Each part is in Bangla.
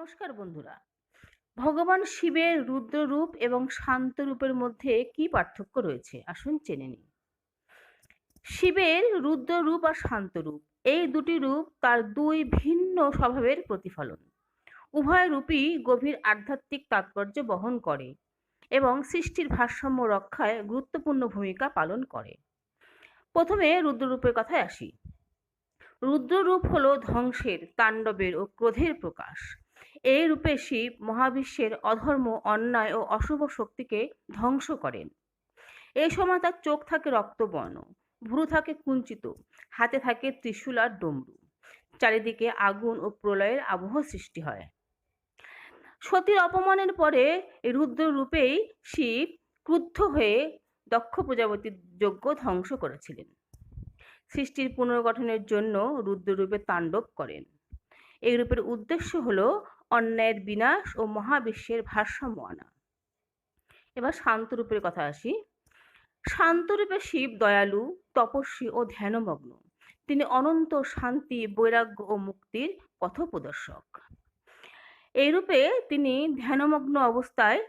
নমস্কার বন্ধুরা। ভগবান শিবের রুদ্ররূপ এবং শান্ত রূপের মধ্যে কি পার্থক্য রয়েছে আসুন জেনে নিই। শিবের রুদ্ররূপ আর শান্ত রূপ, এই দুটি রূপ তার দুই ভিন্ন স্বভাবের প্রতিফলন। উভয় রূপই গভীর আধ্যাত্মিক তাৎপর্য বহন করে এবং সৃষ্টির ভারসাম্য রক্ষায় গুরুত্বপূর্ণ ভূমিকা পালন করে। প্রথমে রুদ্ররূপের কথায় আসি। রুদ্ররূপ হল ধ্বংসের, তাণ্ডবের ও ক্রোধের প্রকাশ। এই রূপে শিব মহাবিশ্বের অধর্ম, অন্যায় ও অশুভ শক্তিকে ধ্বংস করেন। এই সময় তার চোখ থাকে রক্তবর্ণ, ভ্রু থাকে কুঞ্চিত, হাতে থাকে ত্রিশূল আর ডমরু। চারিদিকে আগুন ও প্রলয়ের আবহ সৃষ্টি হয়। সতীর অপমানের পরে এই রুদ্র রূপেই শিব ক্রুদ্ধ হয়ে দক্ষ প্রজাপতির যজ্ঞ ধ্বংস করেছিলেন। সৃষ্টির পুনর্গঠনের জন্য রুদ্ররূপে তাণ্ডব করেন। এই রূপের উদ্দেশ্য হল অন্যায়ের বিনাশ ও মহাবিশ্বের ভারসাম্য আনা। এবার শান্তরূপের কথা আসি। শান্তরূপে শিব দয়ালু, তপস্বী ও ধ্যানমগ্ন। তিনি অনন্ত শান্তি, বৈরাগ্য ও মুক্তির পথপ্রদর্শক। এই রূপে তিনি ধ্যানমগ্ন অবস্থায়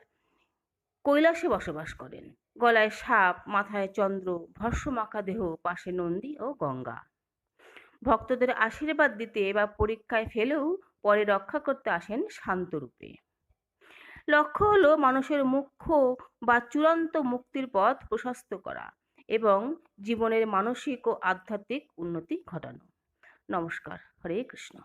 কৈলাসে বসবাস করেন। গলায় সাপ, মাথায় চন্দ্র, ভস্মমাখা দেহ, পাশে নন্দী ও গঙ্গা। ভক্তদের আশীর্বাদ দিতে বা পরীক্ষায় ফেলেও পরে রক্ষা করতে আসেন শান্তরূপে। লক্ষ্য হলো মানুষের মুখ্য বা চূড়ান্ত মুক্তির পথ প্রশস্ত করা এবং জীবনের মানসিক ও আধ্যাত্মিক উন্নতি ঘটানো। নমস্কার। হরে কৃষ্ণ।